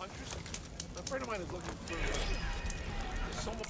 hunters. A friend of mine is looking for someone.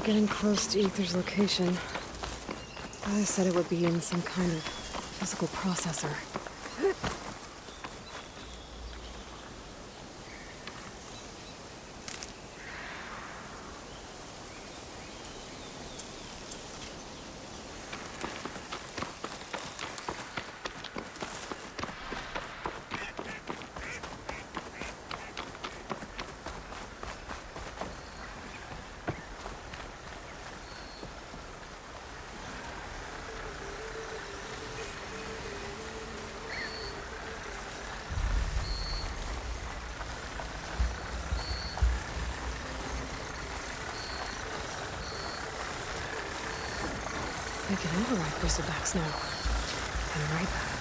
getting close to Ether's location. I said it would be in some kind of physical processor. I can override bristlebacks now. And right back.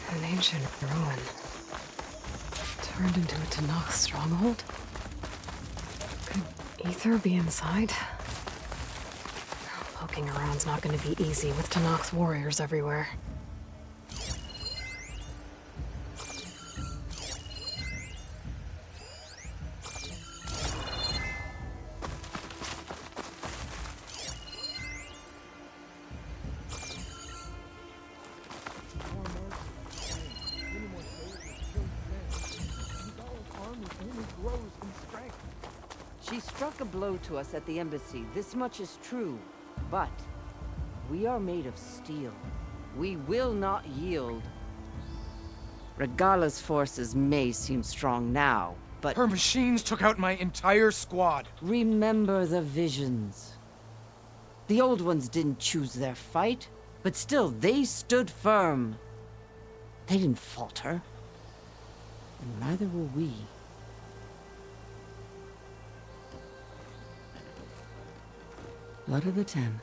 An ancient ruin. Turned into a Tanakh stronghold? Could Ether be inside? Poking around's not gonna be easy with Tanakh's warriors everywhere. She struck a blow to us at the embassy. This much is true. But we are made of steel. We will not yield. Regala's forces may seem strong now, but Her machines took out my entire squad. remember the visions. The old ones didn't choose their fight, but still they stood firm. They didn't falter. And neither will we. Blood of the Ten.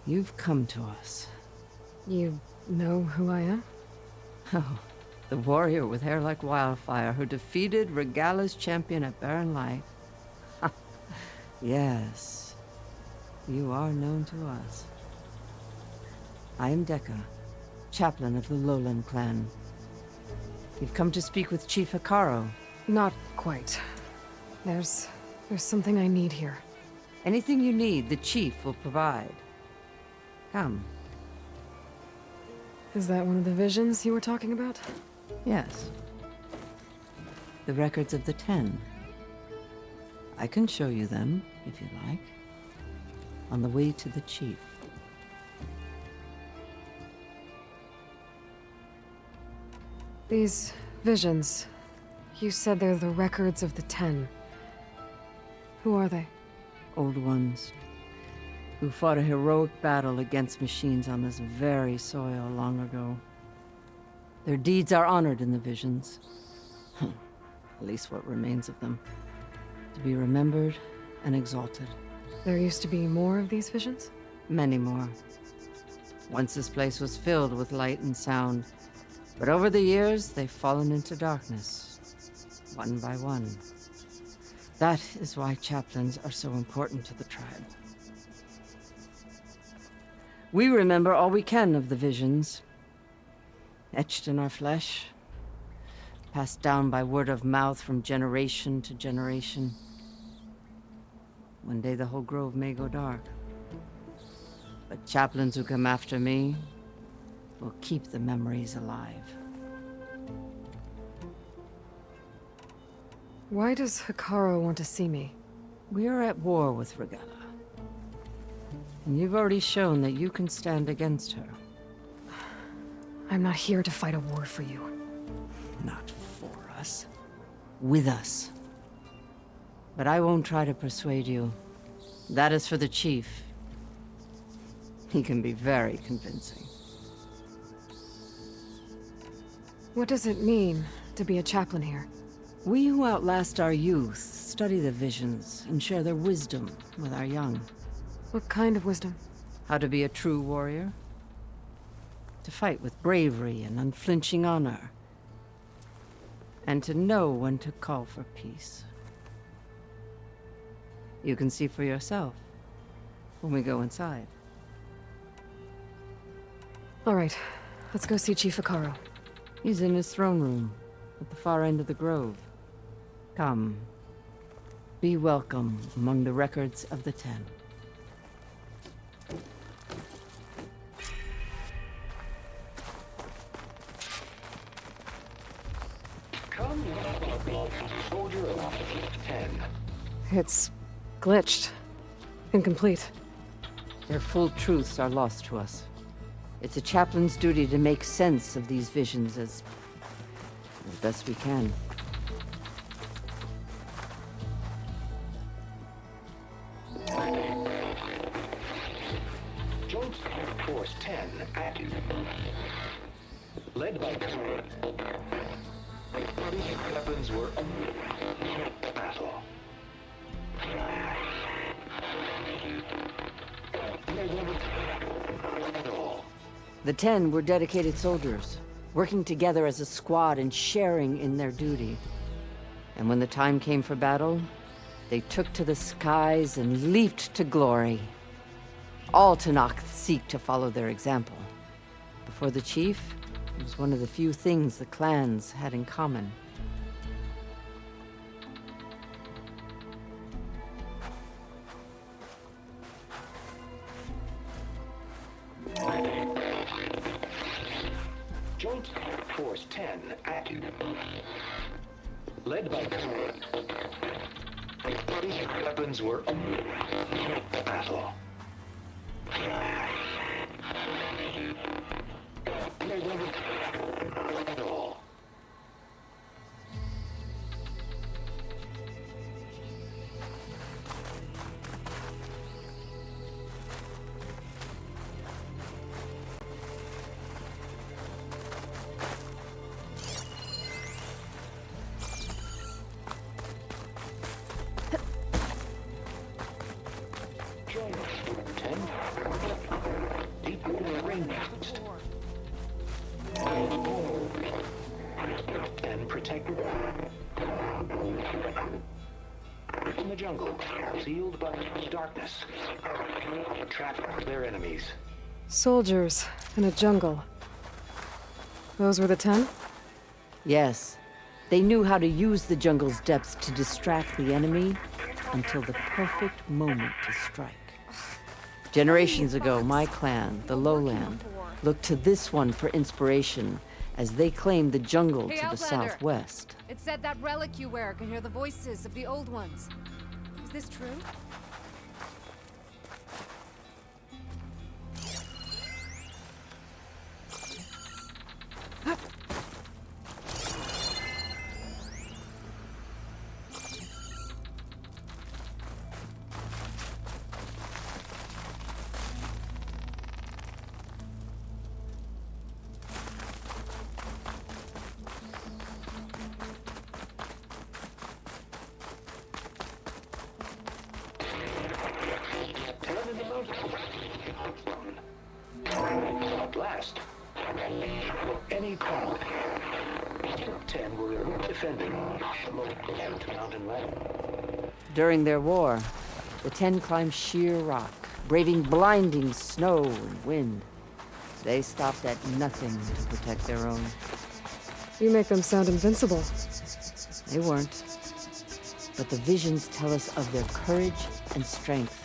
You've come to us. You know who I am? Oh, the warrior with hair like wildfire who defeated Regala's champion at Barren Light. Yes, you are known to us. I am Dekka, chaplain of the Lowland clan. You've come to speak with Chief Hikaru. Not quite. There's something I need here. Anything you need, the chief will provide. Come. Is that one of the visions you were talking about? Yes. The records of the 10. I can show you them, if you like. On the way to the chief. These visions, you said they're the records of the 10. Who are they? Old ones, who fought a heroic battle against machines on this very soil long ago. Their deeds are honored in the visions. At least what remains of them. To be remembered and exalted. There used to be more of these visions? Many more. Once this place was filled with light and sound, but over the years they've fallen into darkness, one by one. That is why chaplains are so important to the tribe. We remember all we can of the visions, etched in our flesh, passed down by word of mouth from generation to generation. One day the whole grove may go dark, but chaplains who come after me will keep the memories alive. Why does Hikaru want to see me? We are at war with Regala. And you've already shown that you can stand against her. I'm not here to fight a war for you. Not for us. With us. But I won't try to persuade you. That is for the chief. He can be very convincing. What does it mean to be a chaplain here? We who outlast our youth study the visions and share their wisdom with our young. What kind of wisdom? How to be a true warrior. To fight with bravery and unflinching honor. And to know when to call for peace. You can see for yourself when we go inside. All right, let's go see Chief Akaro. He's in his throne room at the far end of the grove. Come. Be welcome among the records of the Ten. Come, soldier of 10. It's glitched. Incomplete. Their full truths are lost to us. It's a chaplain's duty to make sense of these visions as best we can. Joint Force 10 active. Led by weapons were battle. The 10 were dedicated soldiers, working together as a squad and sharing in their duty. And when the time came for battle, they took to the skies and leaped to glory. All Tanakh seek to follow their example. Before the chief, it was one of the few things the clans had in common. Joint Force 10 active. Led by weapons were battle. And protected in the jungle, sealed by darkness, trapped their enemies. Soldiers in a jungle. Those were the 10? Yes, they knew how to use the jungle's depths to distract the enemy until the perfect moment to strike. Generations ago, my clan, the Lowland, looked to this one for inspiration as they claimed the jungle to the Outlander. southwest. It said that relic you wear can hear the voices of the old ones. Is this true? Last, any call. 10 were defending mountain land. During their war, the 10 climbed sheer rock, braving blinding snow and wind. They stopped at nothing to protect their own. You make them sound invincible. They weren't. But the visions tell us of their courage and strength,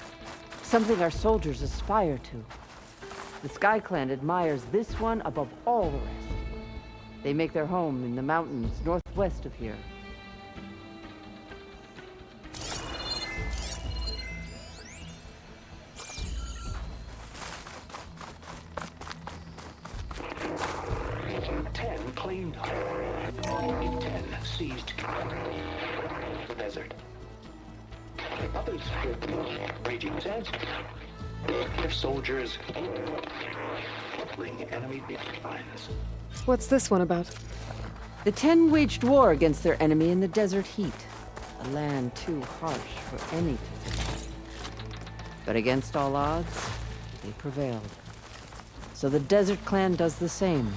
something our soldiers aspire to. The Sky Clan admires this one above all the rest. They make their home in the mountains northwest of here. Claimed 10 seized the desert. Others with raging sands. Their soldiers fling enemy lines. What's this one about? The 10 waged war against their enemy in the desert heat. A land too harsh for any to take. But against all odds, they prevailed. So the desert clan does the same.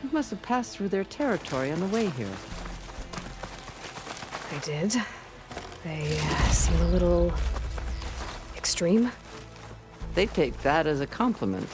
You must have passed through their territory on the way here. I did. They seem a little extreme. They take that as a compliment.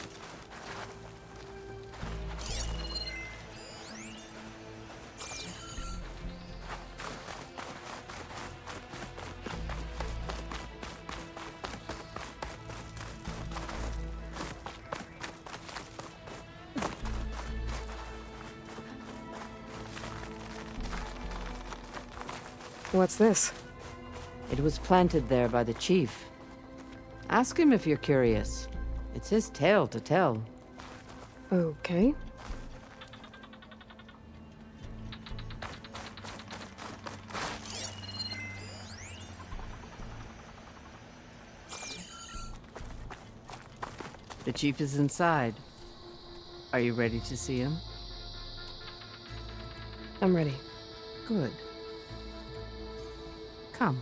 What's this? It was planted there by the chief. Ask him if you're curious. It's his tale to tell. Okay. The chief is inside. Are you ready to see him? I'm ready. Good. Come.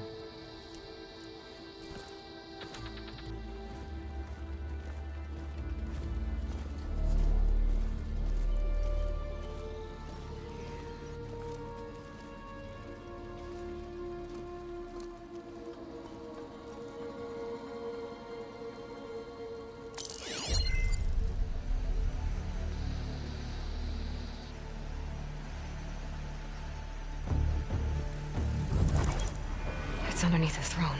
It's underneath the throne.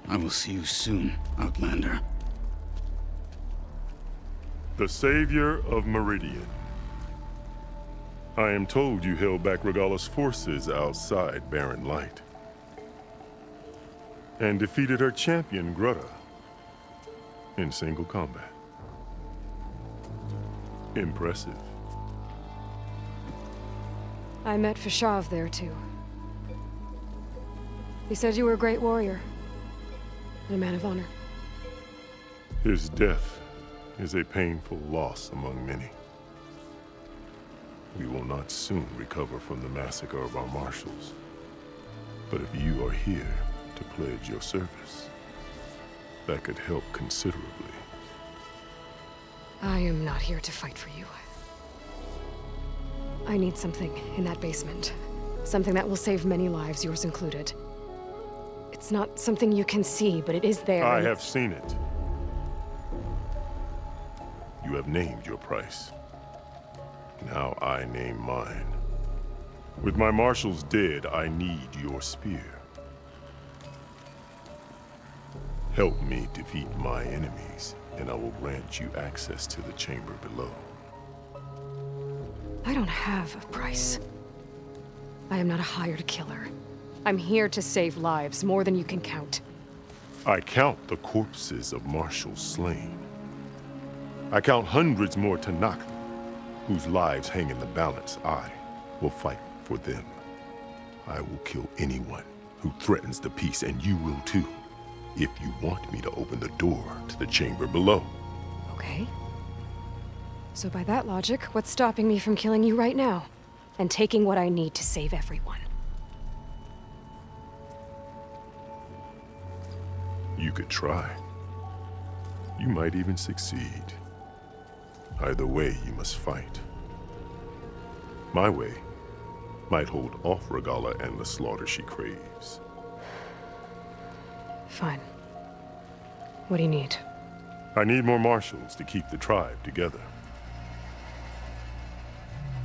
I will see you soon, Outlander. The savior of Meridian. I am told you held back Regalla's forces outside Barren Light. And defeated her champion, Grutta, in single combat. Impressive. I met Fashav there, too. He said you were a great warrior. And a man of honor. His death is a painful loss among many. We will not soon recover from the massacre of our marshals. But if you are here to pledge your service, that could help considerably. I am not here to fight for you. I need something in that basement. Something that will save many lives, yours included. It's not something you can see, but it is there. I have seen it. You have named your price. Now I name mine. With my marshals dead, I need your spear. Help me defeat my enemies, and I will grant you access to the chamber below. I don't have a price. I am not a hired killer. I'm here to save lives, more than you can count. I count the corpses of marshals slain. I count hundreds more Tanakh, whose lives hang in the balance. I will fight for them. I will kill anyone who threatens the peace, and you will too, if you want me to open the door to the chamber below. Okay. So by that logic, what's stopping me from killing you right now? And taking what I need to save everyone? You could try. You might even succeed. Either way, you must fight. My way might hold off Regalla and the slaughter she craves. Fine. What do you need? I need more marshals to keep the tribe together.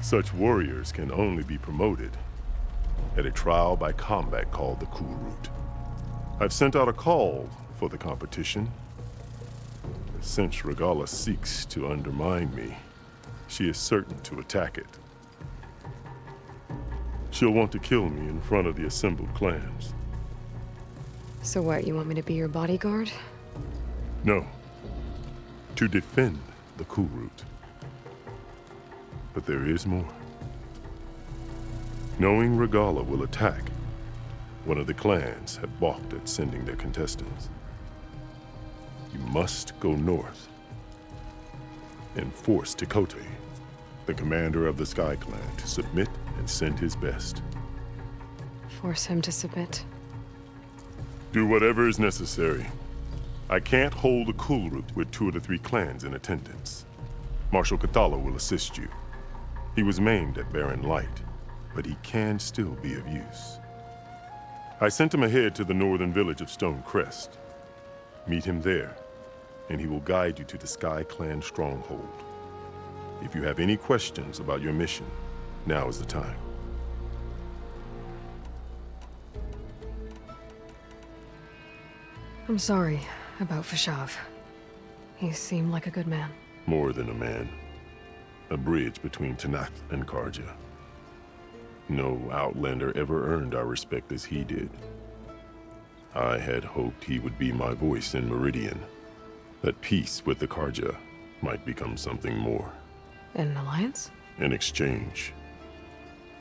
Such warriors can only be promoted at a trial by combat called the Kurut. I've sent out a call for the competition. Since Regalla seeks to undermine me, she is certain to attack it. She'll want to kill me in front of the assembled clans. So what, you want me to be your bodyguard? No. To defend the Kurut. But there is more. Knowing Regala will attack, one of the clans had balked at sending their contestants. You must go north and force Tekote, the commander of the Sky Clan, to submit and send his best. Force him to submit. Do whatever is necessary. I can't hold a Kulrut with 2 of the 3 clans in attendance. Marshal Kathala will assist you. He was maimed at Barren Light, but he can still be of use. I sent him ahead to the northern village of Stone Crest. Meet him there, and he will guide you to the Sky Clan stronghold. If you have any questions about your mission, now is the time. I'm sorry about Fashav. He seemed like a good man. More than a man. A bridge between Tanakh and Karja. No Outlander ever earned our respect as he did. I had hoped he would be my voice in Meridian, that peace with the Karja might become something more. An alliance? In exchange.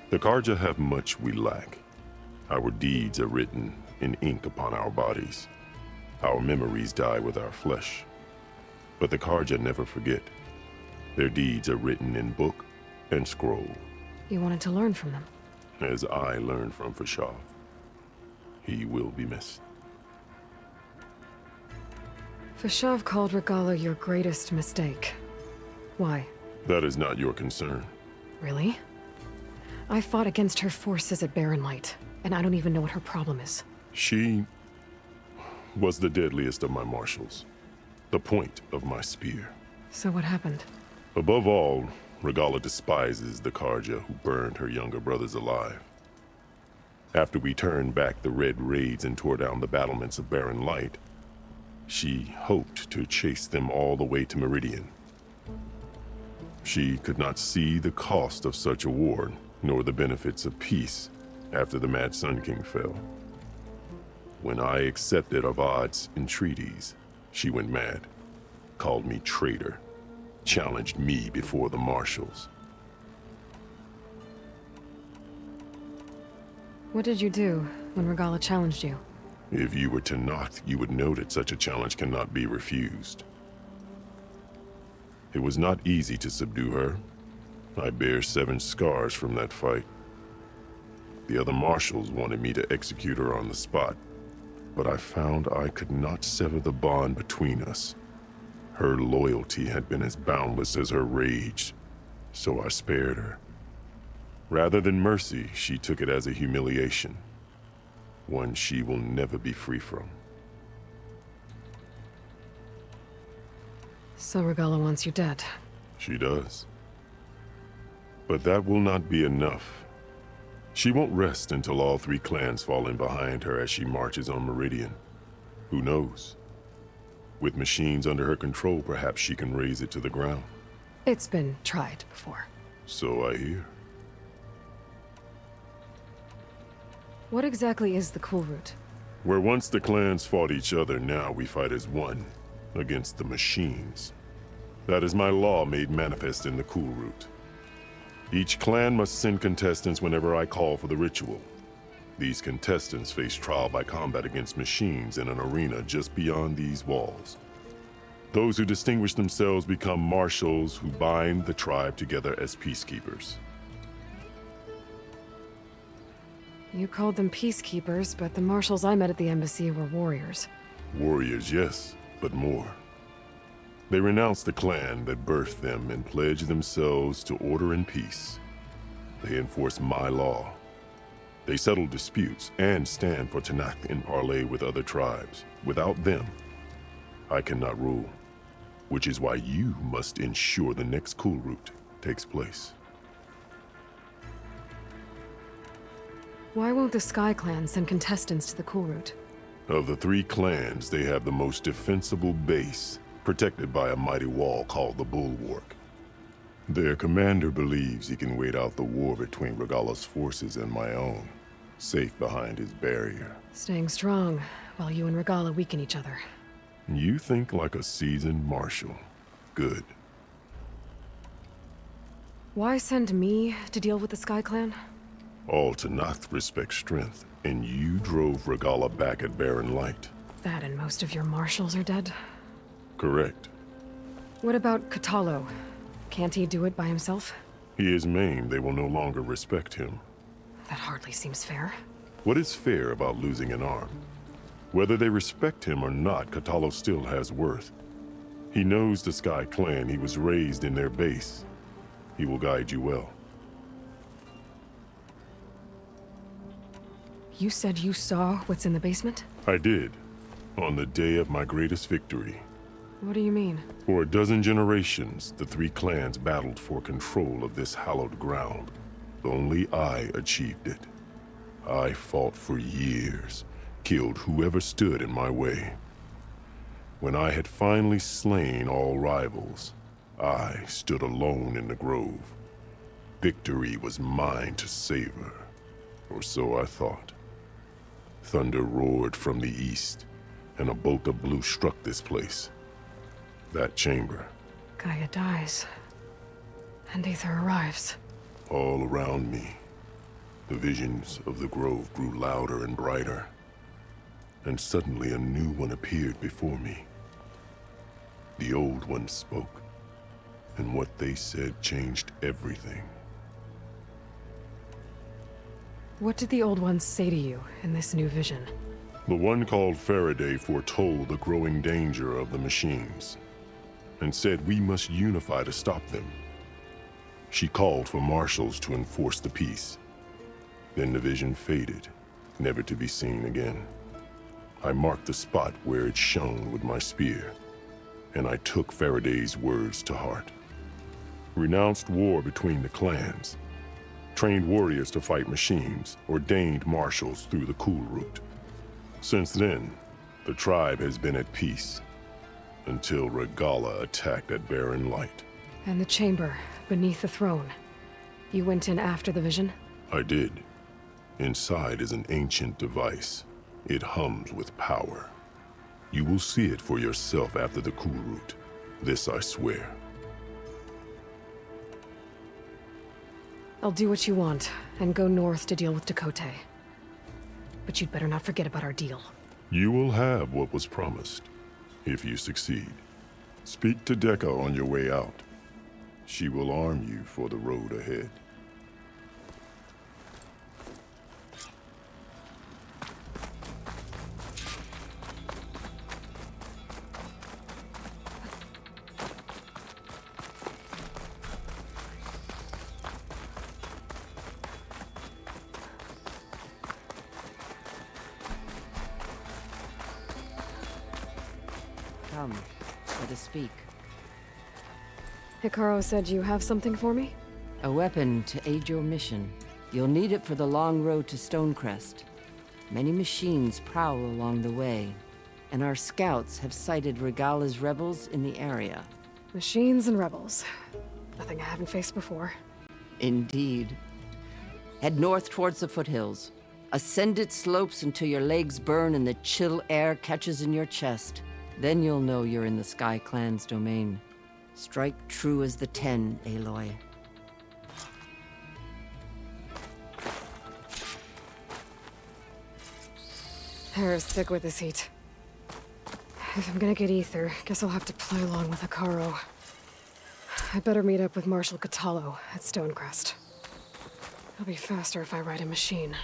The Karja have much we lack. Our deeds are written in ink upon our bodies. Our memories die with our flesh. But the Karja never forget. Their deeds are written in book and scroll. You wanted to learn from them? As I learned from Fashav. He will be missed. Fashav called Regala your greatest mistake. Why? That is not your concern. Really? I fought against her forces at Barren Light, and I don't even know what her problem is. She was the deadliest of my marshals. The point of my spear. So what happened? Above all, Regala despises the Karja who burned her younger brothers alive. After we turned back the Red Raids and tore down the battlements of Barren Light, she hoped to chase them all the way to Meridian. She could not see the cost of such a war, nor the benefits of peace after the Mad Sun King fell. When I accepted Avad's entreaties, she went mad, called me traitor, challenged me before the marshals. What did you do when Regala challenged you? If you were Tanakh, you would know that such a challenge cannot be refused. It was not easy to subdue her. I bear 7 scars from that fight. The other marshals wanted me to execute her on the spot, but I found I could not sever the bond between us. Her loyalty had been as boundless as her rage, so I spared her. Rather than mercy, she took it as a humiliation, one she will never be free from. So Regala wants you dead. She does. But that will not be enough. She won't rest until all 3 clans fall in behind her as she marches on Meridian. Who knows? With machines under her control, perhaps she can raze it to the ground. It's been tried before. So I hear. What exactly is the Kulrut? Where once the clans fought each other, now we fight as one, against the machines. That is my law made manifest in the Kulrut. Each clan must send contestants whenever I call for the ritual. These contestants face trial by combat against machines in an arena just beyond these walls. Those who distinguish themselves become marshals who bind the tribe together as peacekeepers. You called them peacekeepers, but the marshals I met at the embassy were warriors. Warriors, yes, but more. They renounce the clan that birthed them and pledge themselves to order and peace. They enforce my law. They settle disputes and stand for Tanakh in parley with other tribes. Without them, I cannot rule. Which is why you must ensure the next Kulrut takes place. Why won't the Sky Clan send contestants to the Kulrut? Of the 3 clans, they have the most defensible base, protected by a mighty wall called the Bulwark. Their commander believes he can wait out the war between Regala's forces and my own, safe behind his barrier. Staying strong, while you and Regala weaken each other. You think like a seasoned marshal. Good. Why send me to deal with the Sky Clan? All Tanath respect strength, and you drove Regala back at Barren Light. That and most of your marshals are dead? Correct. What about Katalo? Can't he do it by himself? He is maimed, they will no longer respect him. That hardly seems fair. What is fair about losing an arm? Whether they respect him or not, Katalo still has worth. He knows the Sky Clan, he was raised in their base. He will guide you well. You said you saw what's in the basement? I did, on the day of my greatest victory. What do you mean? For a dozen generations, the three clans battled for control of this hallowed ground. Only I achieved it. I fought for years, killed whoever stood in my way. When I had finally slain all rivals, I stood alone in the grove. Victory was mine to savor, or so I thought. Thunder roared from the east, and a bolt of blue struck this place. That chamber. Gaia dies. And Aether arrives. All around me, the visions of the grove grew louder and brighter. And suddenly a new one appeared before me. The old one spoke, and what they said changed everything. What did the old ones say to you in this new vision? The one called Faraday foretold the growing danger of the machines, and said we must unify to stop them. She called for marshals to enforce the peace. Then the vision faded, never to be seen again. I marked the spot where it shone with my spear, and I took Faraday's words to heart. Renounced war between the clans, trained warriors to fight machines, ordained marshals through the cool route. Since then, the tribe has been at peace, until Regala attacked at Barren Light. And the chamber, beneath the throne. You went in after the vision? I did. Inside is an ancient device. It hums with power. You will see it for yourself after the cool route. This I swear. I'll do what you want, and go north to deal with Dakota. But you'd better not forget about our deal. You will have what was promised, if you succeed. Speak to Dekka on your way out. She will arm you for the road ahead. Come, let us speak. Hikaru said you have something for me? A weapon to aid your mission. You'll need it for the long road to Stonecrest. Many machines prowl along the way, and our scouts have sighted Regala's rebels in the area. Machines and rebels. Nothing I haven't faced before. Indeed. Head north towards the foothills. Ascend its slopes until your legs burn and the chill air catches in your chest. Then you'll know you're in the Sky Clan's domain. Strike true as the 10, Aloy. Hair's sick with this heat. If I'm gonna get ether, guess I'll have to play along with Hikaru. I better meet up with Marshal Katalo at Stonecrest. It'll be faster if I ride a machine.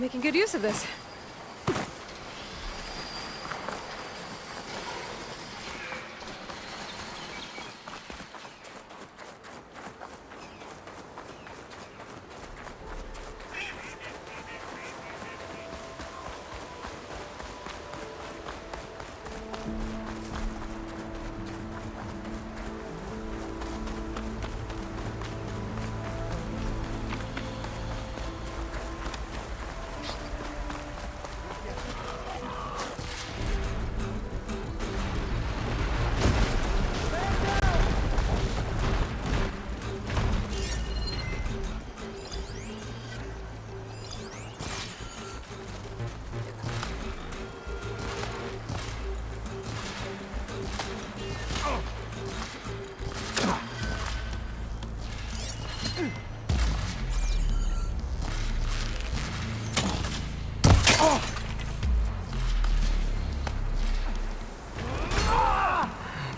I'm making good use of this.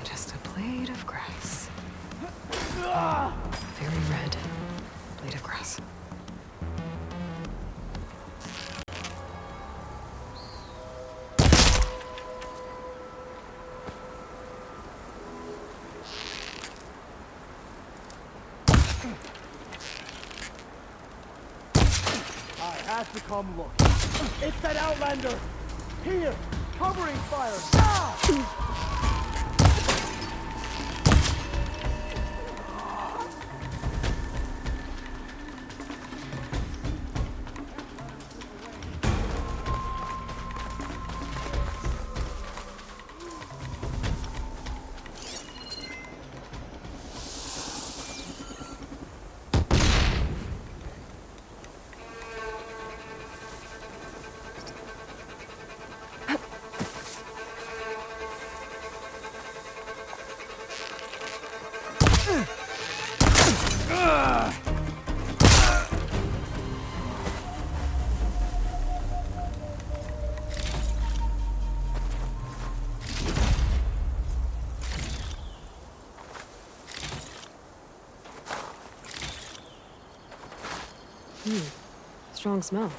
Just a blade of grass. Very red blade of grass. I have to come look. It's that Outlander! Here! Covering fire! Now! Strong smell.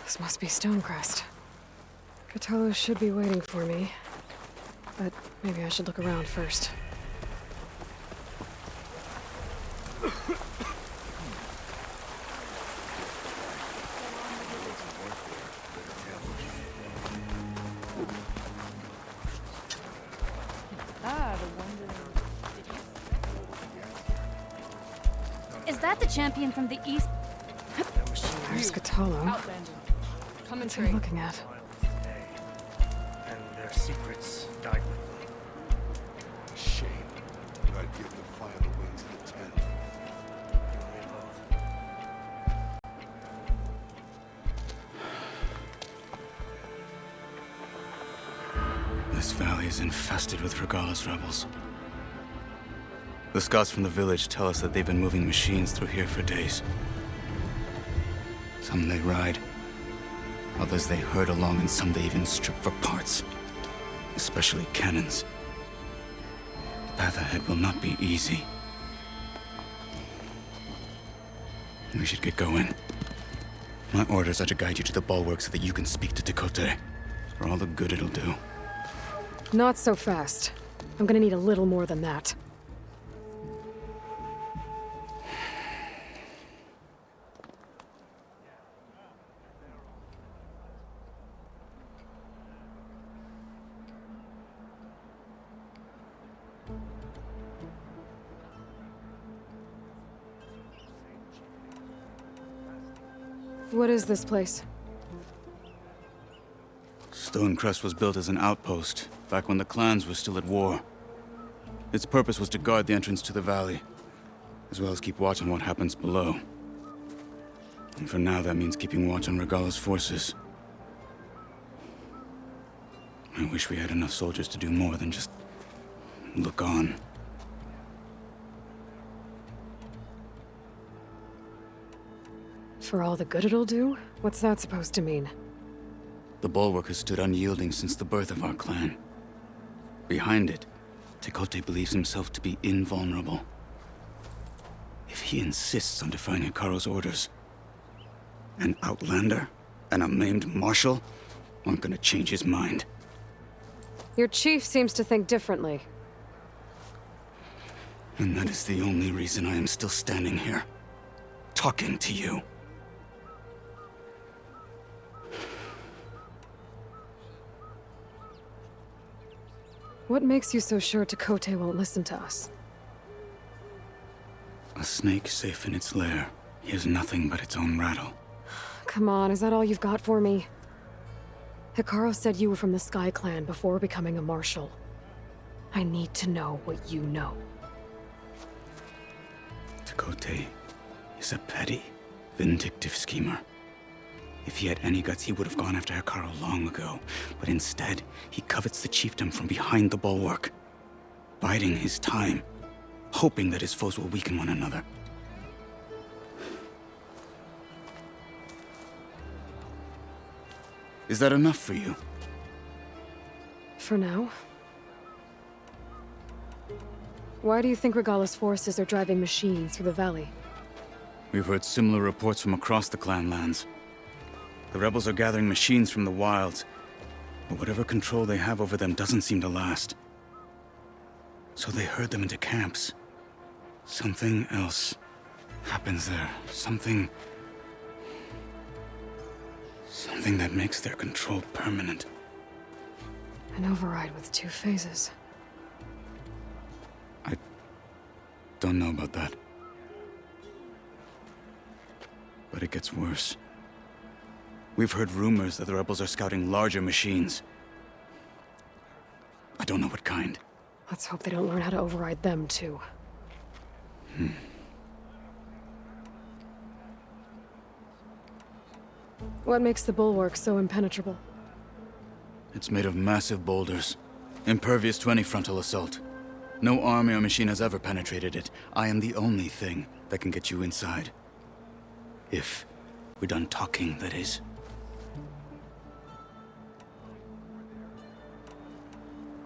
This must be Stonecrest. Cthulhu should be waiting for me, but maybe I should look around first. Is that the champion from the east? There's Cthulhu. What's he looking at? And their secrets died with them. Shame. But I'd give the fire the wings of the 10. You and me both. This valley is infested with Regalis rebels. The scouts from the village tell us that they've been moving machines through here for days. Some they ride, others they herd along, and some they even strip for parts, especially cannons. The path ahead will not be easy. We should get going. My orders are to guide you to the bulwark so that you can speak to Tekote, for all the good it'll do. Not so fast. I'm gonna need a little more than that. What is this place? Stonecrest was built as an outpost back when the clans were still at war. Its purpose was to guard the entrance to the valley, as well as keep watch on what happens below. And for now, that means keeping watch on Regala's forces. I wish we had enough soldiers to do more than just look on. For all the good it'll do? What's that supposed to mean? The bulwark has stood unyielding since the birth of our clan. Behind it, Tekote believes himself to be invulnerable. If he insists on defying Hikaru's orders, an outlander and a maimed marshal aren't gonna change his mind. Your chief seems to think differently. And that is the only reason I am still standing here, talking to you. What makes you so sure Tekote won't listen to us? A snake safe in its lair hears nothing but its own rattle. Come on, is that all you've got for me? Hikaru said you were from the Sky Clan before becoming a marshal. I need to know what you know. Tekote is a petty, vindictive schemer. If he had any guts, he would have gone after Hikaru long ago. But instead, he covets the chiefdom from behind the bulwark, biding his time, hoping that his foes will weaken one another. Is that enough for you? For now. Why do you think Regala's forces are driving machines through the valley? We've heard similar reports from across the clan lands. The rebels are gathering machines from the wilds, but whatever control they have over them doesn't seem to last. So they herd them into camps. Something else happens there. Something that makes their control permanent. An override with 2 phases. I don't know about that. But it gets worse. We've heard rumors that the rebels are scouting larger machines. I don't know what kind. Let's hope they don't learn how to override them, too. What makes the bulwark so impenetrable? It's made of massive boulders, impervious to any frontal assault. No army or machine has ever penetrated it. I am the only thing that can get you inside. If we're done talking, that is.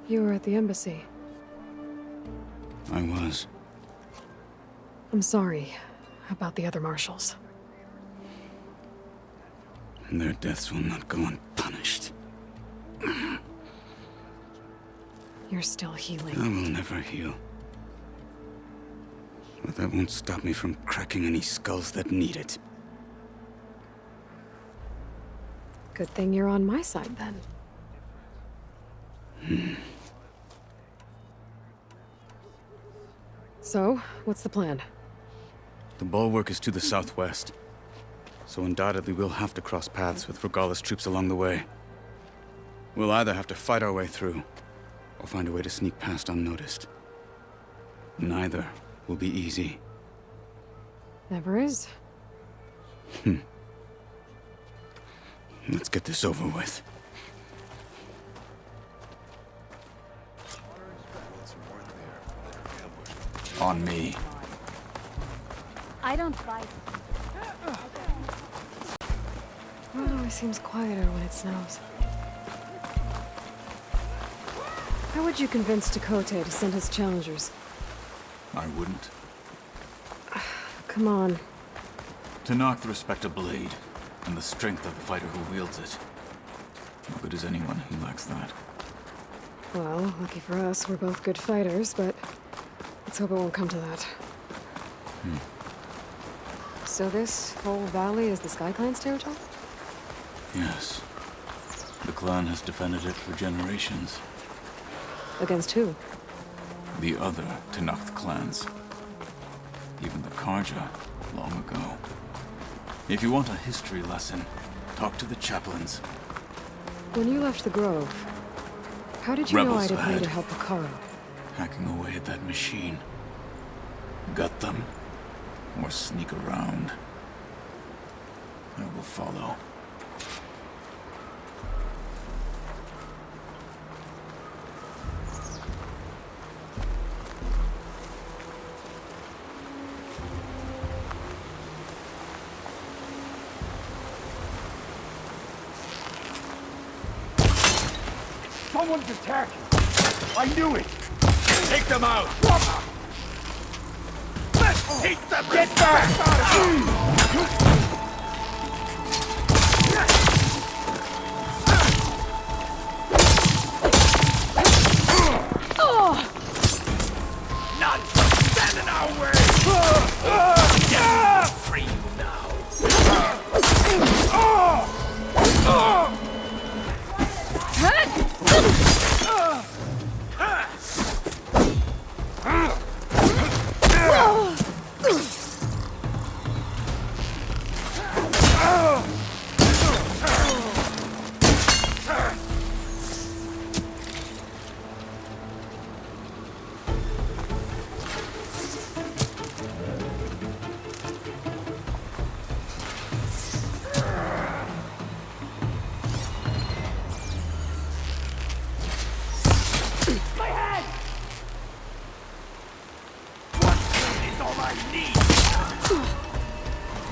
You were at the embassy. I was. I'm sorry about the other marshals. Their deaths will not go unpunished. You're still healing. I will never heal. But that won't stop me from cracking any skulls that need it. Good thing you're on my side, then. So, what's the plan? The bulwark is to the southwest, so undoubtedly we'll have to cross paths with Regala's troops along the way. We'll either have to fight our way through, or find a way to sneak past unnoticed. Neither will be easy. Never is. Let's get this over with. On me. I don't fight. The world always seems quieter when it snows. How would you convince Tekote to send his challengers? I wouldn't. Come on. To knock the respect of blade, and the strength of the fighter who wields it. No good is anyone who lacks that. Well, lucky for us, we're both good fighters, but let's hope it won't come to that. So this whole valley is the Sky Clan's territory? Yes. The clan has defended it for generations. Against who? The other Tenakth clans. Even the Karja, long ago. If you want a history lesson, talk to the chaplains. When you left the Grove, how did you know Rebels I didn't ahead. need to help Hikaru? hacking away at that machine. Gut them, or sneak around. I will follow. Someone's attacking! I knew it! Take them out! Let's take them! Get back! Not stand in our way! Get free now!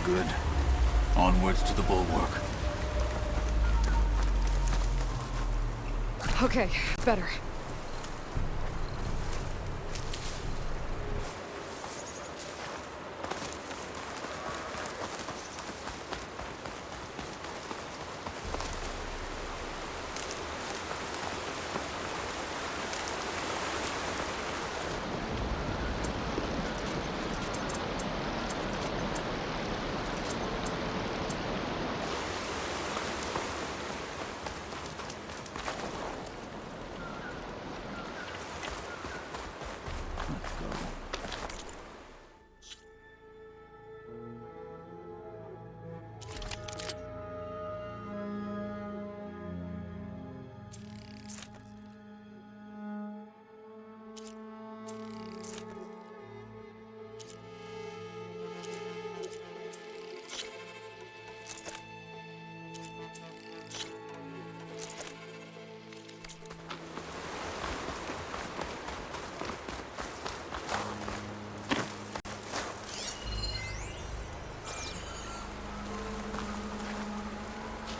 Good. Onwards to the bulwark. Okay, better.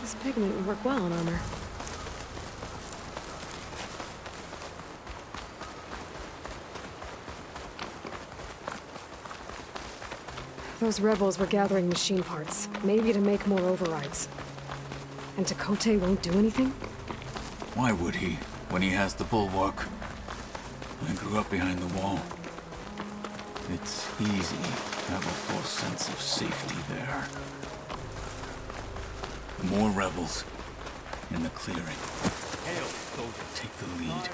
This pigment would work well on armor. Those rebels were gathering machine parts, maybe to make more overrides. And Tekote won't do anything? Why would he, when he has the bulwark? I grew up behind the wall. It's easy to have a false sense of safety there. More rebels in the clearing. Hail, soldier. Take the lead.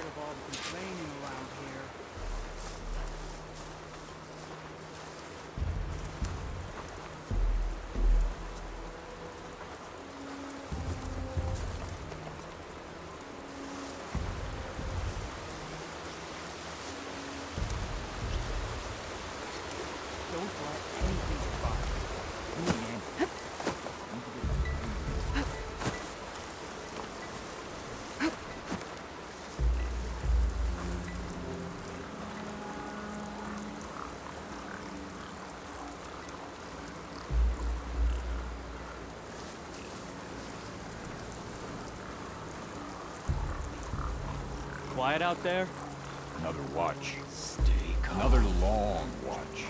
Quiet out there? Another watch. Stay calm. Another long watch.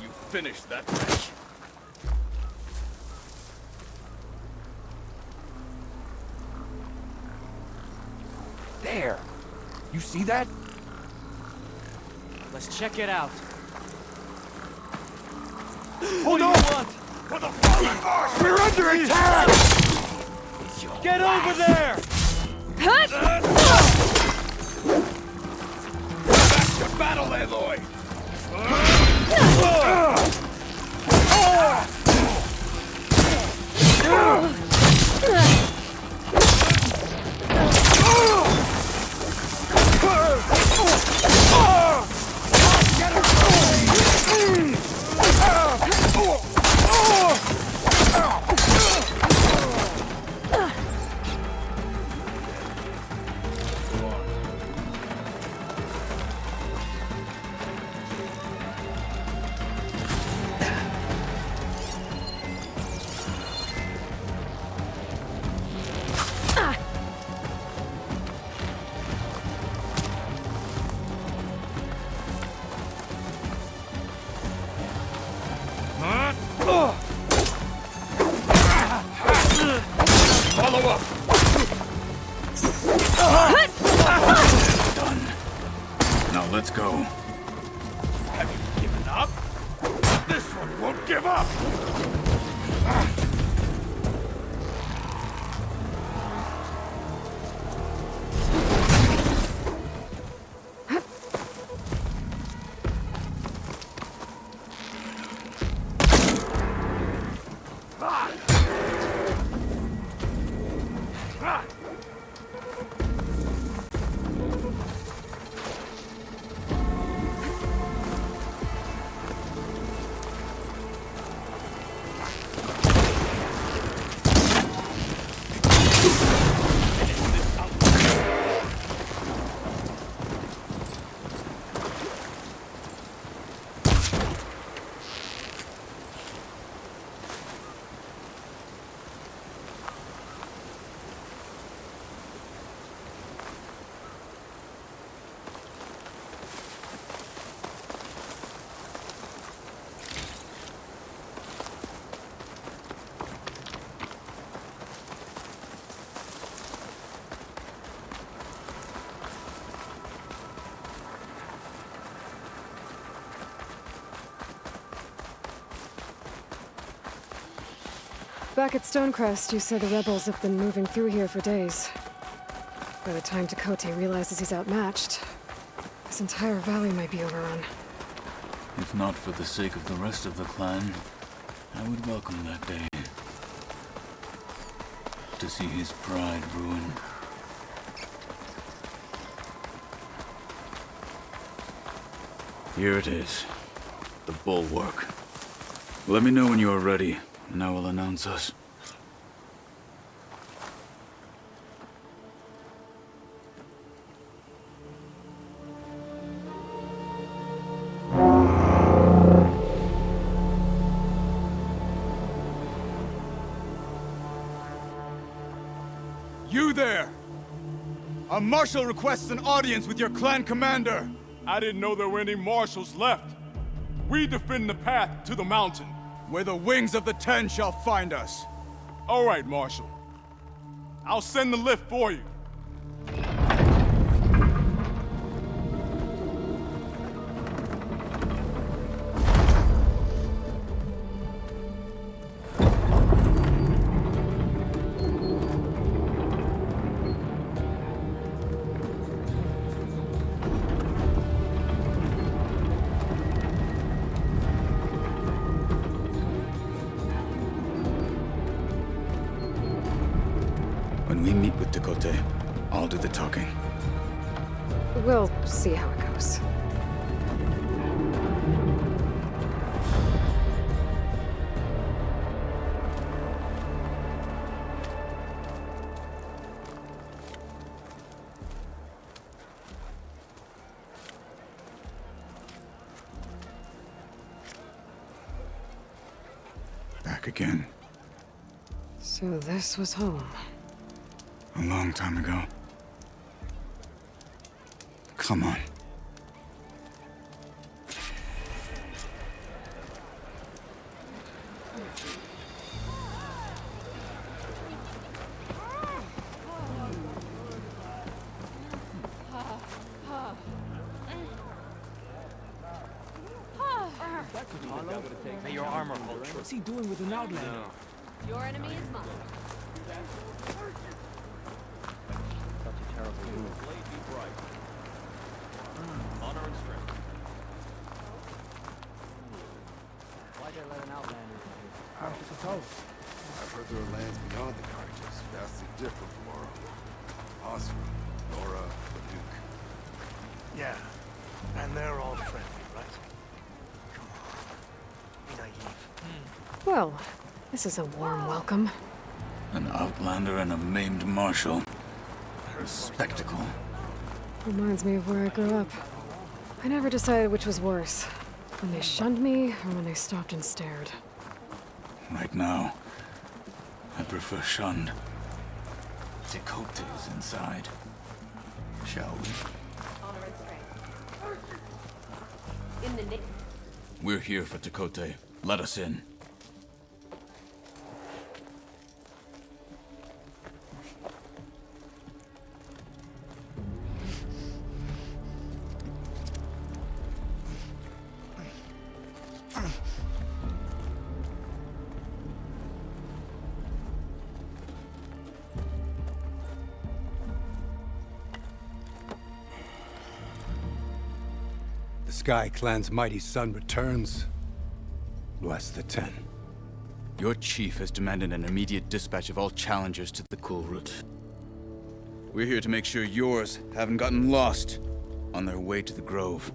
You finished that wretch. There! You see that? Let's check it out. Hold on! For the fallen force! We're under attack! Get over there! Back to battle, Aloy! Follow up! Done. Now let's go. Have you given up? This one won't give up! Back at Stonecrest, you said the rebels have been moving through here for days. By the time Tekote realizes he's outmatched, this entire valley might be overrun. If not for the sake of the rest of the clan, I would welcome that day. To see his pride ruined. Here it is. The bulwark. Let me know when you are ready, and I will announce us. You there! A marshal requests an audience with your clan commander! I didn't know there were any marshals left. We defend the path to the mountain. Where the wings of the Ten shall find us. All right, Marshal. I'll send the lift for you. When we meet with Tekote, I'll do the talking. We'll see how it goes. Back again. So this was home. A long time ago. Come on. Hey, your armor holds. What's he doing with an outlander? Your enemy is mine. Honor and strength. Why'd they let an outlander in here? I don't suppose. I've heard there are lands beyond the Carters, vastly different from our own. Osra, Nora, Duke. Yeah, and they're all friendly, right? Come on. Be naive. Well, this is a warm welcome. An outlander and a maimed marshal. A spectacle. Reminds me of where I grew up. I never decided which was worse. When they shunned me, or when they stopped and stared. Right now, I prefer shunned. Tecote's inside. Shall we? Honor and strength. In the nick. We're here for Tecote. Let us in. The Sky Clan's mighty son returns. Bless the Ten. Your chief has demanded an immediate dispatch of all challengers to the cool route. We're here to make sure yours haven't gotten lost on their way to the Grove.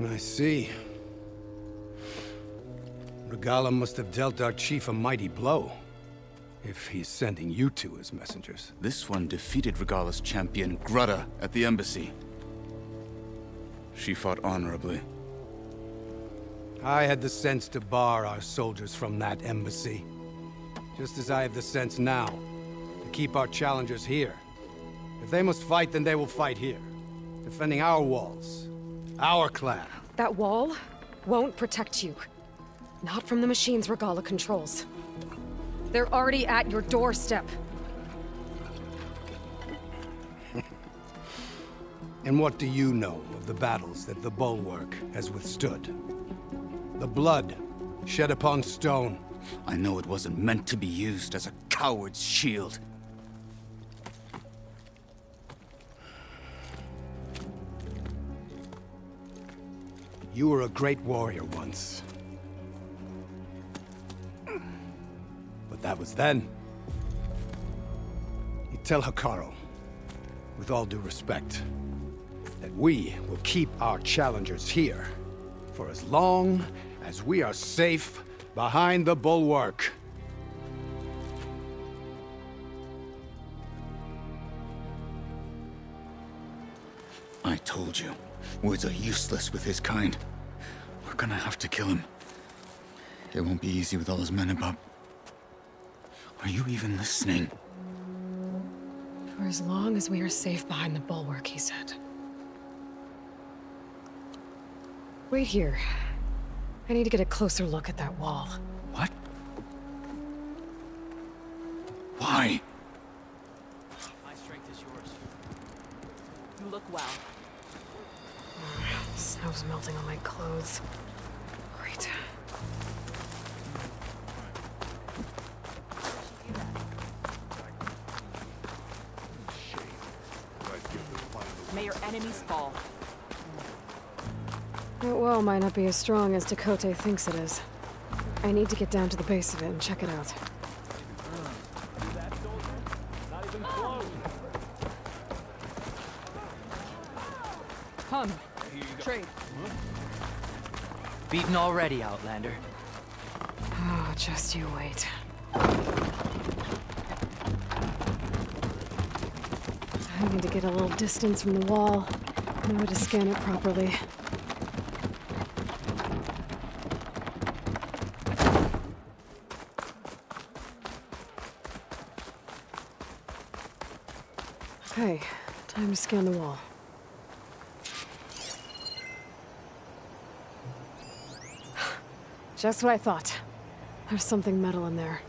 I see. Regala must have dealt our chief a mighty blow, if he's sending you two as messengers. This one defeated Regala's champion, Grutta, at the embassy. She fought honorably. I had the sense to bar our soldiers from that embassy. Just as I have the sense now, to keep our challengers here. If they must fight, then they will fight here. Defending our walls. Our clan. That wall won't protect you. Not from the machines Regala controls. They're already at your doorstep. And what do you know of the battles that the Bulwark has withstood? The blood shed upon stone. I know it wasn't meant to be used as a coward's shield. You were a great warrior once. But that was then. You tell Hikaru, with all due respect, that we will keep our challengers here for as long as we are safe behind the Bulwark. I told you, words are useless with his kind. We're gonna have to kill him. It won't be easy with all his men about. Are you even listening? For as long as we are safe behind the Bulwark, he said. Wait here. I need to get a closer look at that wall. What? Why? My strength is yours. You look well. The snow's melting on my clothes. Great. May your enemies fall. That wall might not be as strong as Tecote thinks it is. I need to get down to the base of it and check it out. Come. Trade. Beaten already, Outlander. Oh, just you wait. I need to get a little distance from the wall. Know how to scan it properly. Okay, time to scan the wall. Just what I thought. There's something metal in there.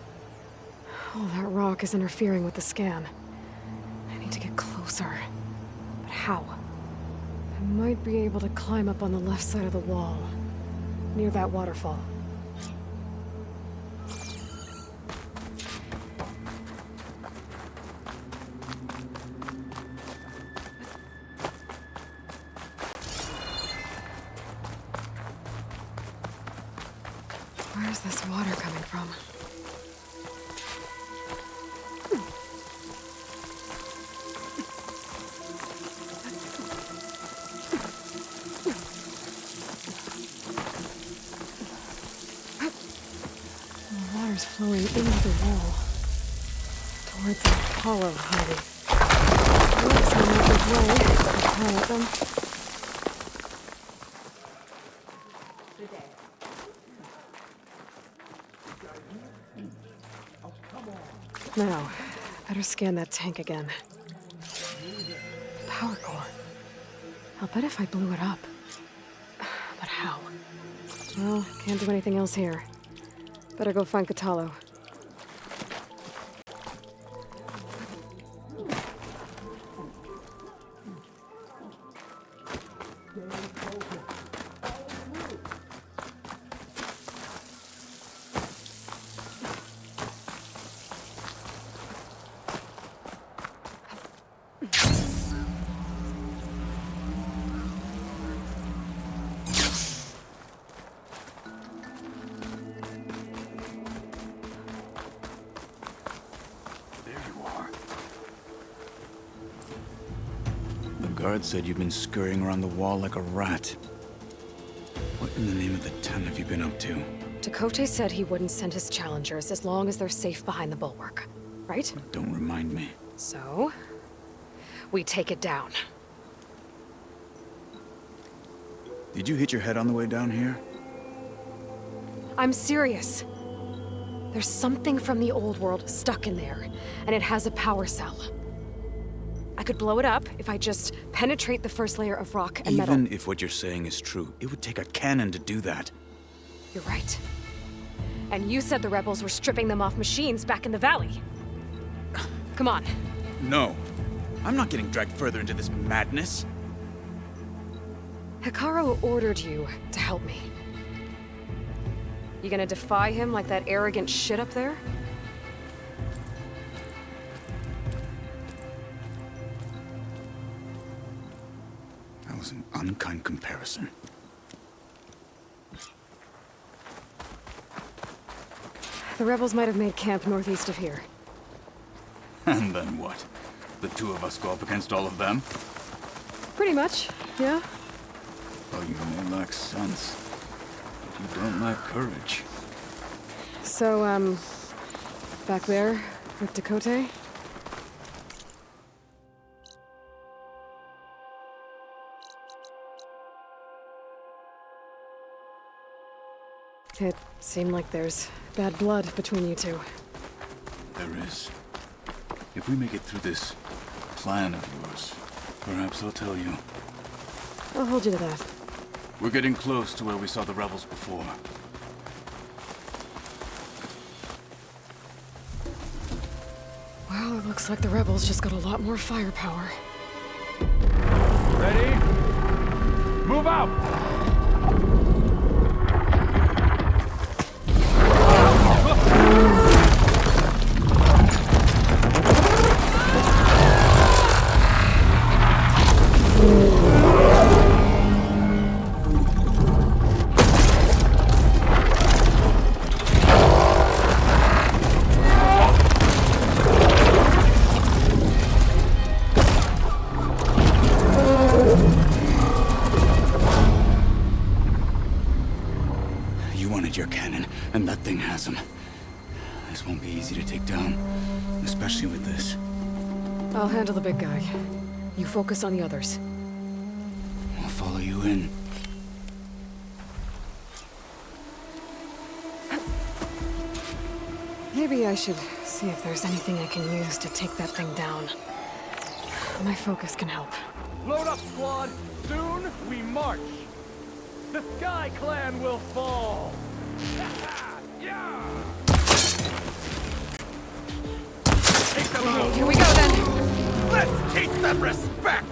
Oh, that rock is interfering with the scan. I need to get closer. But how? I might be able to climb up on the left side of the wall, near that waterfall. Where's this water coming from? The water's flowing into the wall. Towards a hollow hole. Looks like a good way to pilot them. Now, better scan that tank again. Power core. I'll bet if I blew it up. But how? Well, can't do anything else here. Better go find Catalo. The guard said you've been scurrying around the wall like a rat. What in the name of the ten have you been up to? Tekote said he wouldn't send his challengers as long as they're safe behind the bulwark, right? Don't remind me. So, we take it down. Did you hit your head on the way down here? I'm serious. There's something from the old world stuck in there, and it has a power cell. I could blow it up if I just penetrate the first layer of rock and metal. Even if what you're saying is true, it would take a cannon to do that. You're right. And you said the rebels were stripping them off machines back in the valley. Come on. No. I'm not getting dragged further into this madness. Hikaru ordered you to help me. You gonna defy him like that arrogant shit up there? That was an unkind comparison. The rebels might have made camp northeast of here. And then what? The two of us go up against all of them? Pretty much, yeah. Oh, you may lack sense, but you don't lack courage. So, back there with Tekote? It seemed like there's bad blood between you two. There is. If we make it through this plan of yours, perhaps I'll tell you. I'll hold you to that. We're getting close to where we saw the rebels before. Well, it looks like the rebels just got a lot more firepower. Ready? Move out! Your cannon, and that thing has him. This won't be easy to take down, especially with this. I'll handle the big guy. You focus on the others. I'll follow you in. Maybe I should see if there's anything I can use to take that thing down. My focus can help. Load up, squad! Soon we march! The Sky Clan will fall! Yeah! Here we go then! Let's teach them respect!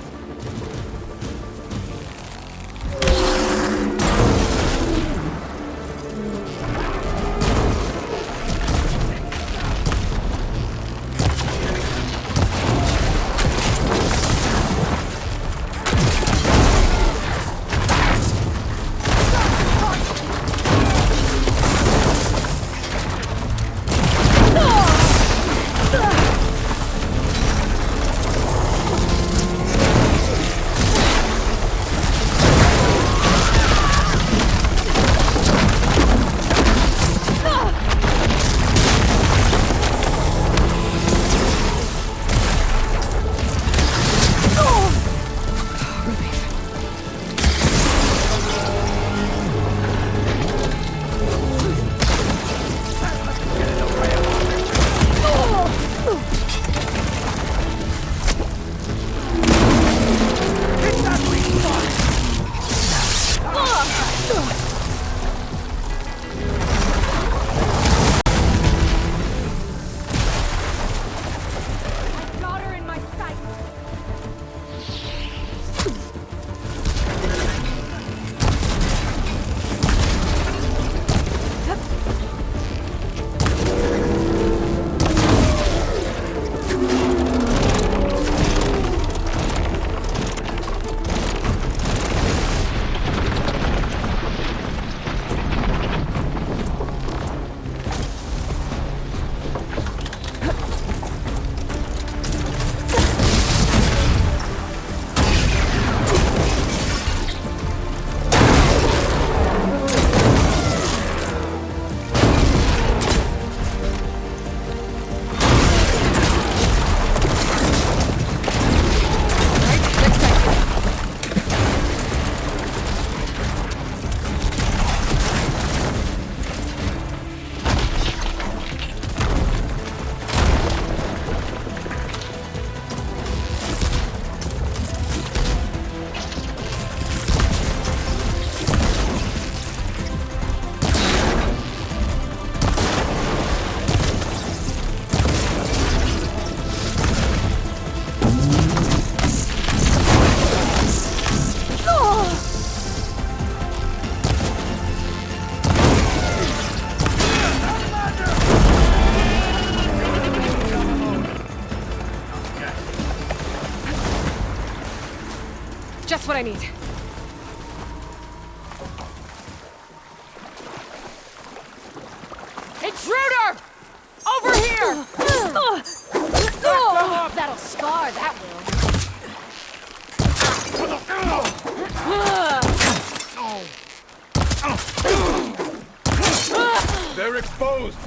Just what I need. Intruder! Over here! That'll scar, that will. They're exposed!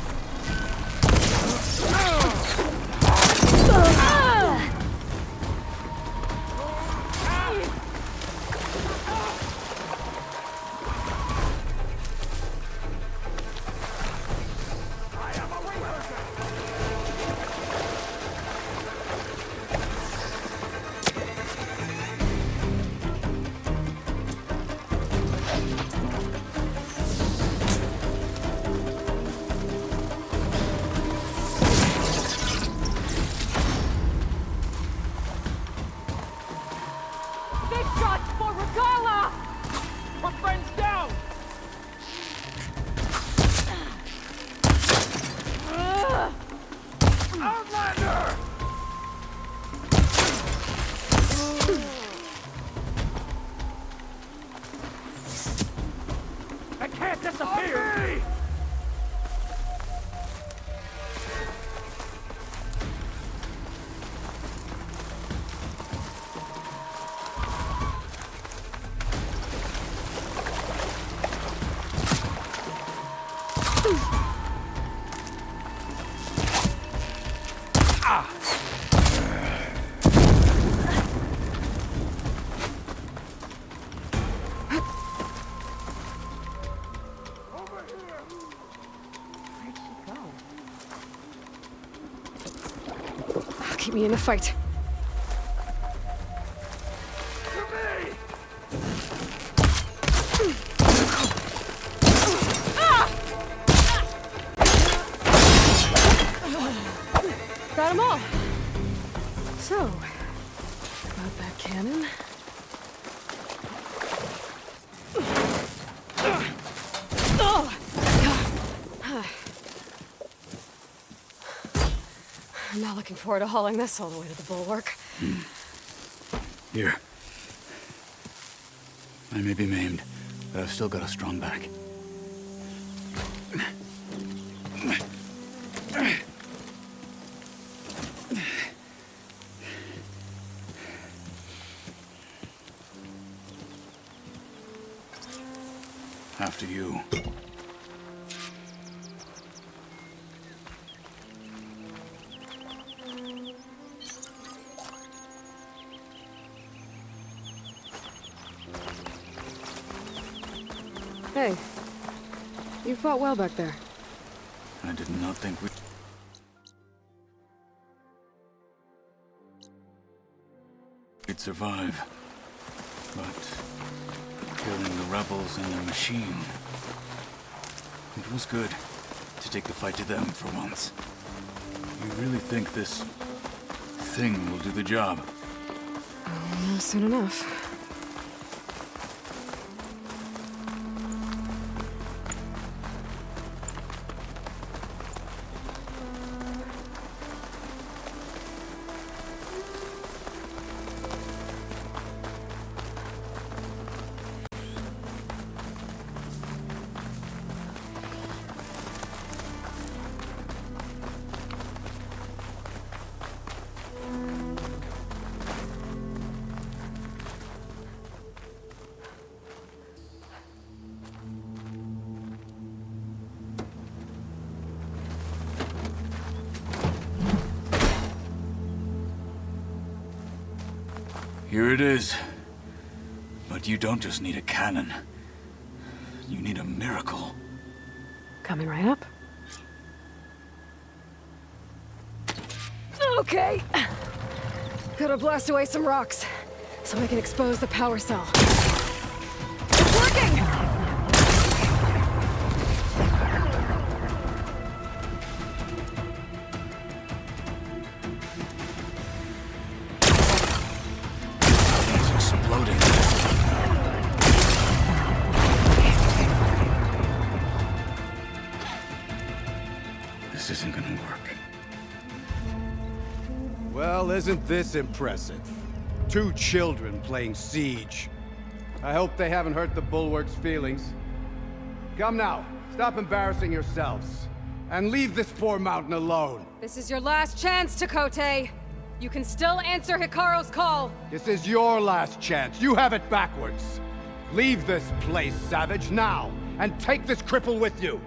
Keep me in the fight. Got them all. So, about that cannon. I'm not looking forward to hauling this all the way to the bulwark. Here. I may be maimed, but I've still got a strong back. After you. Hey, you fought well back there. I did not think we'd survive. But killing the rebels and the machine, it was good to take the fight to them for once. You really think this thing will do the job? Not soon enough. Here it is. But you don't just need a cannon. You need a miracle. Coming right up. Okay. Gotta blast away some rocks, so I can expose the power cell. It's working! This isn't gonna work. Well, isn't this impressive? 2 children playing siege. I hope they haven't hurt the Bulwark's feelings. Come now, stop embarrassing yourselves. And leave this poor mountain alone. This is your last chance, Takote. You can still answer Hikaru's call. This is your last chance. You have it backwards. Leave this place, Savage, now, and take this cripple with you.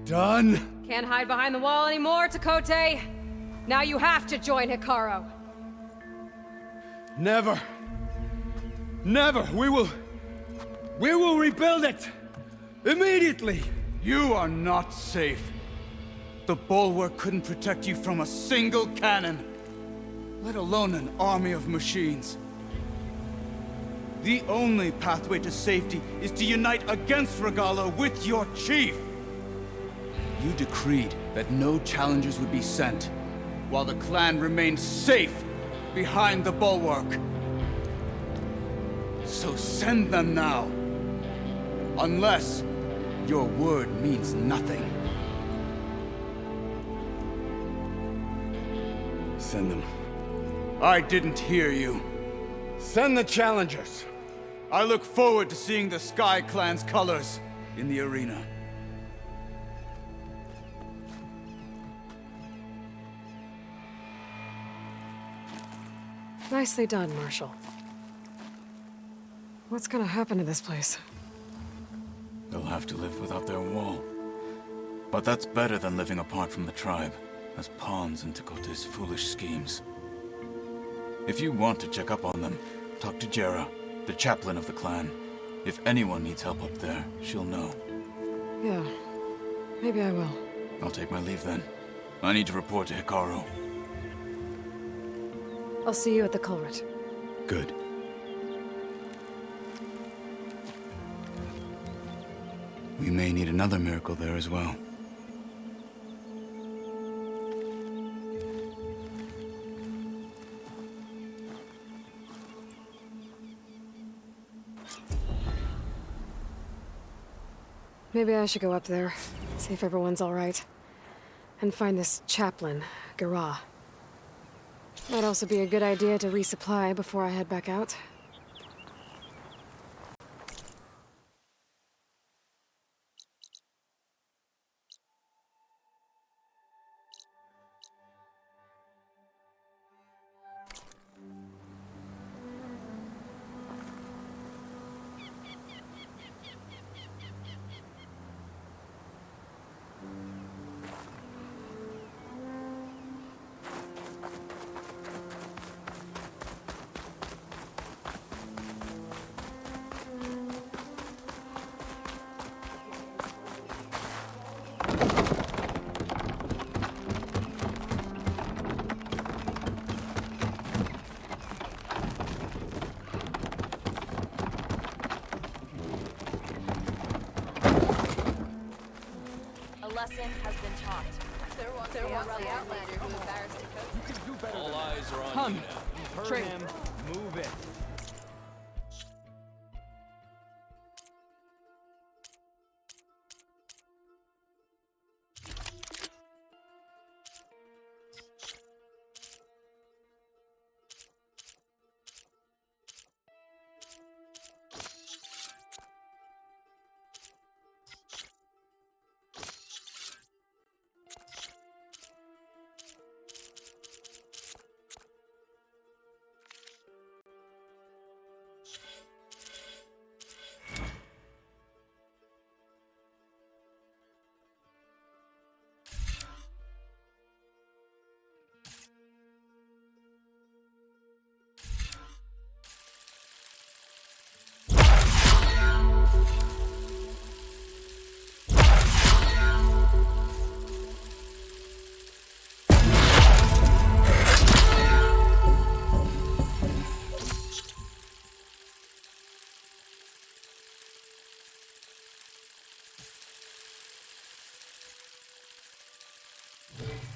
Done? Can't hide behind the wall anymore, Takote. Now you have to join Hikaru. Never. Never. We will rebuild it. Immediately. You are not safe. The Bulwark couldn't protect you from a single cannon, let alone an army of machines. The only pathway to safety is to unite against Regalo with your chief. You decreed that no challengers would be sent, while the clan remained safe behind the Bulwark. So send them now. Unless your word means nothing. Send them. I didn't hear you. Send the challengers. I look forward to seeing the Sky Clan's colors in the arena. Nicely done, Marshal. What's gonna happen to this place? They'll have to live without their wall. But that's better than living apart from the tribe, as pawns in Takote's foolish schemes. If you want to check up on them, talk to Jera, the chaplain of the clan. If anyone needs help up there, she'll know. Yeah, maybe I will. I'll take my leave then. I need to report to Hikaru. I'll see you at the culvert. Good. We may need another miracle there as well. Maybe I should go up there, see if everyone's all right. And find this chaplain, Gara. Might also be a good idea to resupply before I head back out. Lesson has been taught. There was the outlander who embarrassed Dakota. All eyes are on you now. You've heard him. Move it. Thank you.